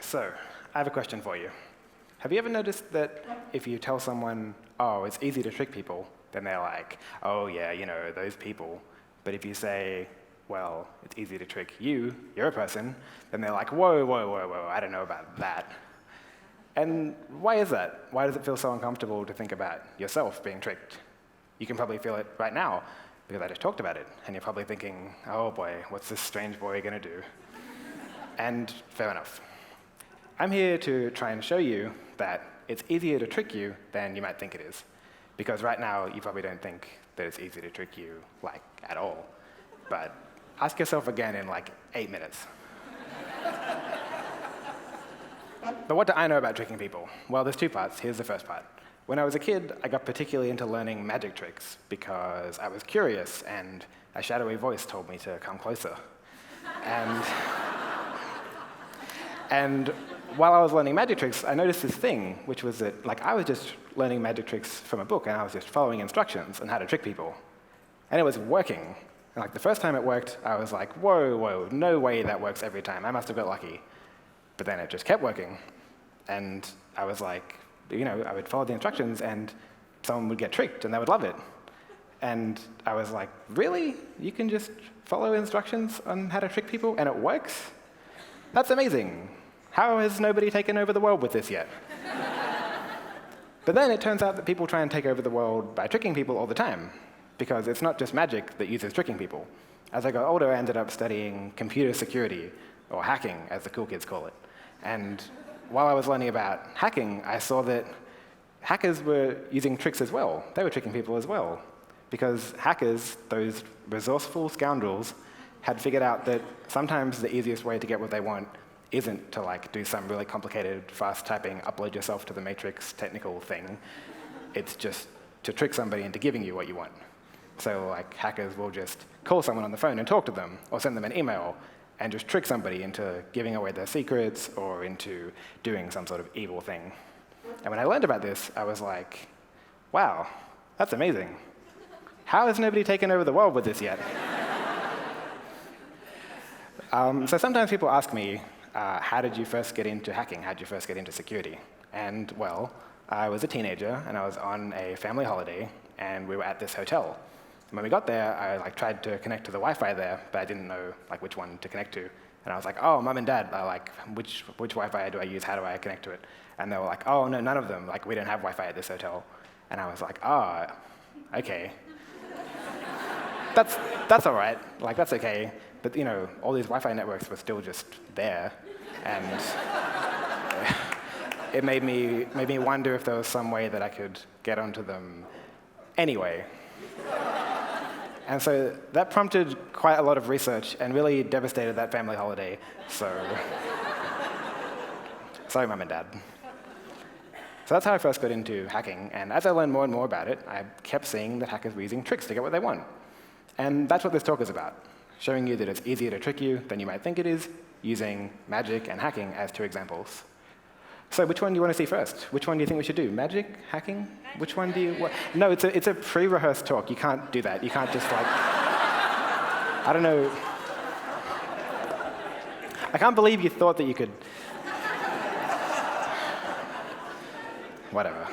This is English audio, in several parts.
So, I have a question for you. Have you ever noticed that if you tell someone, oh, it's easy to trick people, then they're like, oh yeah, you know, those people. But if you say, well, it's easy to trick you, you're a person, then they're like, whoa, whoa, whoa, whoa, I don't know about that. And why is that? Why does it feel so uncomfortable to think about yourself being tricked? You can probably feel it right now, because I just talked about it, and you're probably thinking, oh boy, what's this strange boy gonna do? And fair enough. I'm here to try and show you that it's easier to trick you than you might think it is. Because right now, you probably don't think that it's easy to trick you, like, at all. But ask yourself again in, like, 8 minutes. But what do I know about tricking people? Well, there's two parts. Here's the first part. When I was a kid, I got particularly into learning magic tricks because I was curious, and a shadowy voice told me to come closer. And while I was learning magic tricks, I noticed this thing, which was that, like, I was just learning magic tricks from a book, and I was just following instructions on how to trick people. And it was working. And, like, the first time it worked, I was like, whoa, whoa, no way that works every time. I must have got lucky. But then it just kept working. And I was like, you know, I would follow the instructions, and someone would get tricked, and they would love it. And I was like, really? You can just follow instructions on how to trick people, and it works? That's amazing. How has nobody taken over the world with this yet? But then it turns out that people try and take over the world by tricking people all the time, because it's not just magic that uses tricking people. As I got older, I ended up studying computer security, or hacking, as the cool kids call it. And while I was learning about hacking, I saw that hackers were using tricks as well. They were tricking people as well. Because hackers, those resourceful scoundrels, had figured out that sometimes the easiest way to get what they want isn't to, like, do some really complicated, fast-typing, upload yourself to the matrix technical thing. It's just to trick somebody into giving you what you want. So, like, hackers will just call someone on the phone and talk to them, or send them an email, and just trick somebody into giving away their secrets or into doing some sort of evil thing. And when I learned about this, I was like, wow, that's amazing. How has nobody taken over the world with this yet? So sometimes people ask me, how did you first get into hacking? How did you first get into security? And, well, I was a teenager, and I was on a family holiday, and we were at this hotel. And when we got there, I, like, tried to connect to the Wi-Fi there, but I didn't know, like, which one to connect to. And I was like, oh, Mum and Dad, like, which Wi-Fi do I use? How do I connect to it? And they were like, oh, no, none of them. Like, we don't have Wi-Fi at this hotel. And I was like, oh, okay. That's all right. Like, that's okay. But, you know, all these Wi-Fi networks were still just there. And it made me wonder if there was some way that I could get onto them anyway. And so that prompted quite a lot of research and really devastated that family holiday. So sorry, Mum and Dad. So that's how I first got into hacking. And as I learned more and more about it, I kept seeing that hackers were using tricks to get what they want. And that's what this talk is about, showing you that it's easier to trick you than you might think it is, using magic and hacking as two examples. So which one do you want to see first? Which one do you think we should do? Magic? Hacking? Which one do you... No, it's a pre-rehearsed talk. You can't do that. You can't just, like... I don't know. I can't believe you thought that you could... Whatever.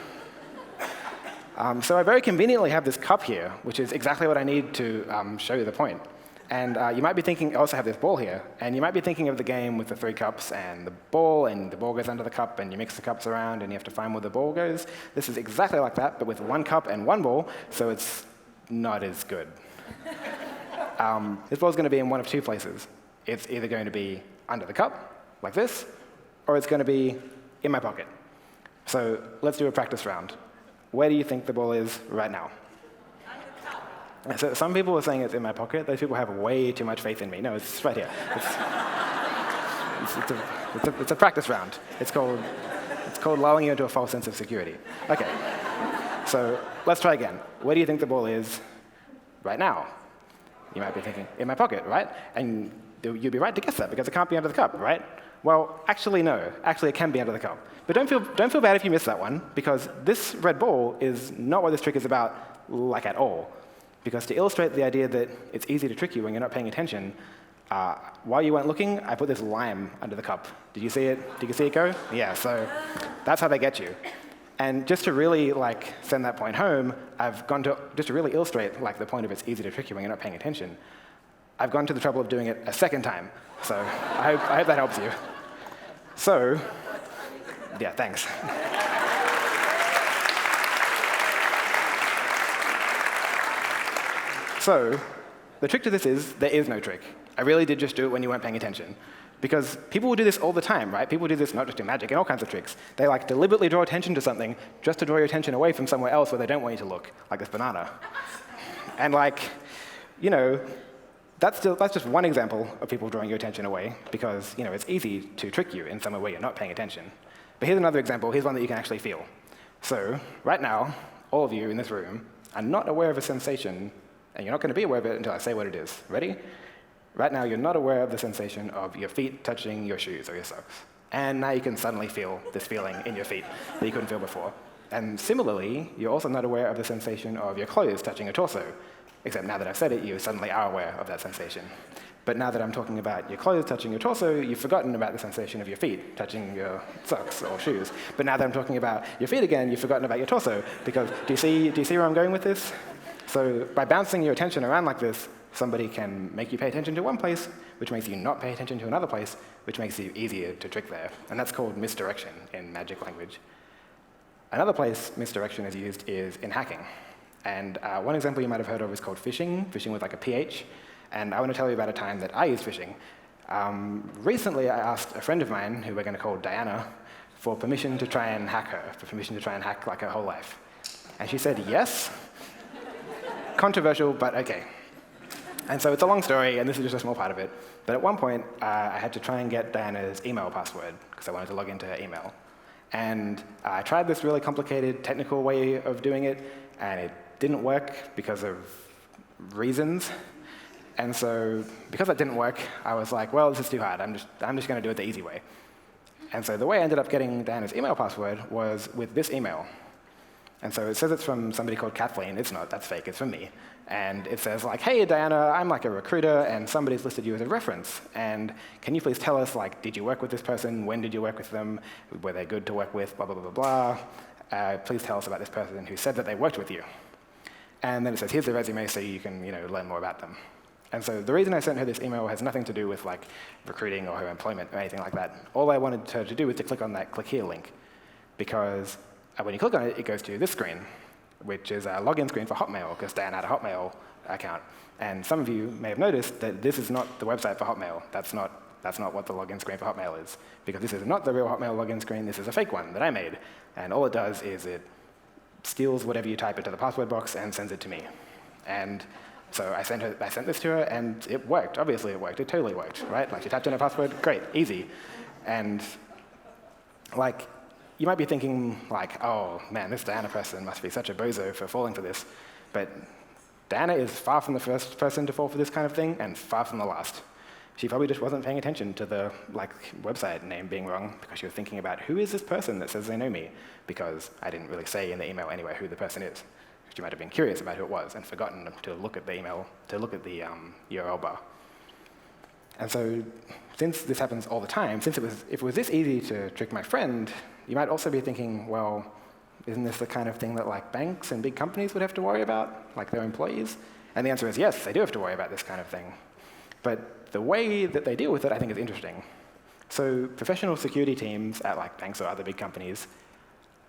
So I very conveniently have this cup here, which is exactly what I need to show you the point. And you might be thinking, I also have this ball here, and you might be thinking of the game with the 3 cups and the ball goes under the cup, and you mix the cups around, and you have to find where the ball goes. This is exactly like that, but with 1 cup and 1 ball, so it's not as good. This ball's going to be in one of 2 places. It's either going to be under the cup, like this, or it's going to be in my pocket. So let's do a practice round. Where do you think the ball is right now? So some people are saying it's in my pocket. Those people have way too much faith in me. No, it's right here. It's a practice round. It's called lulling you into a false sense of security. OK, so let's try again. Where do you think the ball is right now? You might be thinking, in my pocket, right? And you'd be right to guess that, because it can't be under the cup, right? Well, actually, no. Actually, it can be under the cup. But don't feel bad if you miss that one, because this red ball is not what this trick is about, like, at all. Because to illustrate the idea that it's easy to trick you when you're not paying attention, While you weren't looking, I put this lime under the cup. Did you see it? Did you see it go? Yeah, so that's how they get you. And just to really send that point home, I've gone to, just to really illustrate the point of it's easy to trick you when you're not paying attention, I've gone to the trouble of doing it a second time. So I hope that helps you. So, yeah, thanks. So the trick to this is there is no trick. I really did just do it when you weren't paying attention. Because people will do this all the time, right? People do this not just in magic, in all kinds of tricks. They deliberately draw attention to something just to draw your attention away from somewhere else where they don't want you to look, like this banana. And that's just one example of people drawing your attention away because it's easy to trick you in somewhere where you're not paying attention. But here's another example. Here's one that you can actually feel. So right now, all of you in this room are not aware of a sensation, and you're not going to be aware of it until I say what it is. Ready? Right now, you're not aware of the sensation of your feet touching your shoes or your socks. And now you can suddenly feel this feeling in your feet that you couldn't feel before. And similarly, you're also not aware of the sensation of your clothes touching your torso. Except now that I've said it, you suddenly are aware of that sensation. But now that I'm talking about your clothes touching your torso, you've forgotten about the sensation of your feet touching your socks or shoes. But now that I'm talking about your feet again, you've forgotten about your torso. Because do you see where I'm going with this? So by bouncing your attention around like this, somebody can make you pay attention to one place, which makes you not pay attention to another place, which makes it easier to trick there. And that's called misdirection in magic language. Another place misdirection is used is in hacking. And one example you might have heard of is called phishing with a PH. And I want to tell you about a time that I used phishing. Recently, I asked a friend of mine, who we're going to call Diana, for permission to try and hack her, for permission to try and hack her whole life. And she said yes. Controversial, but okay. And so it's a long story, and this is just a small part of it. But at one point, I had to try and get Diana's email password, because I wanted to log into her email. And I tried this really complicated technical way of doing it, and it didn't work because of reasons. And so because that didn't work, I was like, well, this is too hard. I'm just going to do it the easy way. And so the way I ended up getting Diana's email password was with this email. And so it says it's from somebody called Kathleen. It's not. That's fake. It's from me. And it says, hey, Diana, I'm a recruiter, and somebody's listed you as a reference. And can you please tell us, did you work with this person? When did you work with them? Were they good to work with? Blah, blah, blah, blah, blah. Please tell us about this person who said that they worked with you. And then it says, here's the resume so you can learn more about them. And so the reason I sent her this email has nothing to do with recruiting or her employment or anything like that. All I wanted her to do was to click on that click here link. Because when you click on it, it goes to this screen, which is a login screen for Hotmail, because Dan had a Hotmail account. And some of you may have noticed that this is not the website for Hotmail. That's not what the login screen for Hotmail is. Because this is not the real Hotmail login screen. This is a fake one that I made. And all it does is it steals whatever you type into the password box and sends it to me. And so I sent this to her, and it worked. Obviously it worked. It totally worked, right? She typed in her password. Great, easy. And you might be thinking, oh, man, this Diana person must be such a bozo for falling for this. But Diana is far from the first person to fall for this kind of thing, and far from the last. She probably just wasn't paying attention to the website name being wrong, because she was thinking about, who is this person that says they know me? Because I didn't really say in the email anyway who the person is. She might have been curious about who it was and forgotten to look at the email, to look at the URL bar. And so since this happens all the time, if it was this easy to trick my friend, you might also be thinking, well, isn't this the kind of thing that banks and big companies would have to worry about, their employees? And the answer is yes, they do have to worry about this kind of thing. But the way that they deal with it, I think, is interesting. So professional security teams at banks or other big companies,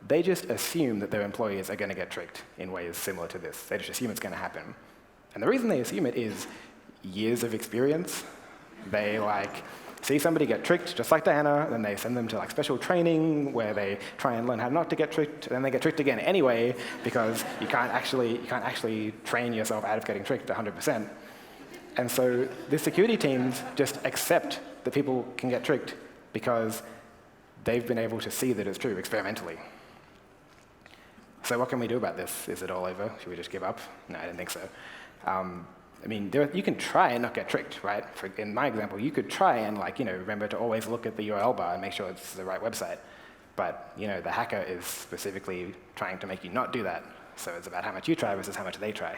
they just assume that their employees are going to get tricked in ways similar to this. They just assume it's going to happen. And the reason they assume it is years of experience. They see somebody get tricked, just like Diana, then they send them to special training where they try and learn how not to get tricked, and then they get tricked again anyway, because you can't actually train yourself out of getting tricked 100%. And so the security teams just accept that people can get tricked because they've been able to see that it's true experimentally. So what can we do about this? Is it all over? Should we just give up? No, I don't think so. You can try and not get tricked, right? In my example, you could try and remember to always look at the URL bar and make sure it's the right website. But the hacker is specifically trying to make you not do that. So it's about how much you try versus how much they try.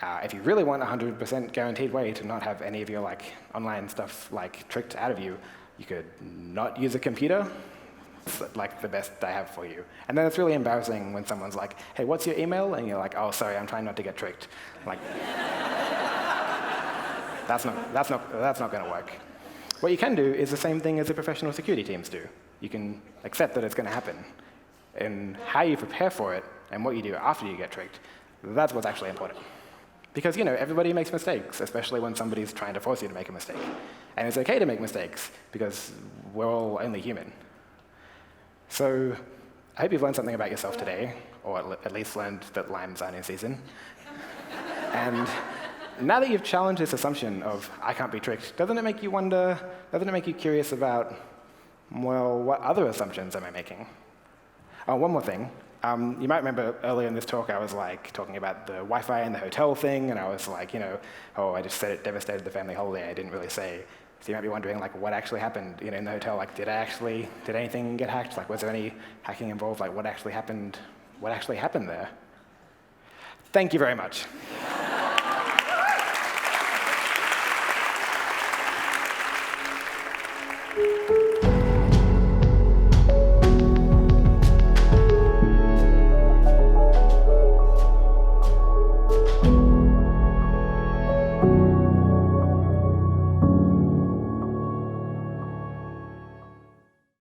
If you really want a 100% guaranteed way to not have any of your online stuff tricked out of you, you could not use a computer. It's the best I have for you. And then it's really embarrassing when someone's like, hey, what's your email? And you're like, oh, sorry, I'm trying not to get tricked. That's not going to work. What you can do is the same thing as the professional security teams do. You can accept that it's going to happen. And how you prepare for it and what you do after you get tricked, that's what's actually important. Because, everybody makes mistakes, especially when somebody's trying to force you to make a mistake. And it's okay to make mistakes, because we're all only human. So I hope you've learned something about yourself today, or at least learned that limes aren't in season. And now that you've challenged this assumption of, I can't be tricked, doesn't it make you curious about, well, what other assumptions am I making? Oh, one more thing. You might remember earlier in this talk, I was talking about the Wi-Fi in the hotel thing, and I was oh, I just said it devastated the family holiday. I didn't really say. So you might be wondering, what actually happened, in the hotel? Did anything get hacked? Was there any hacking involved? What actually happened? What actually happened there? Thank you very much.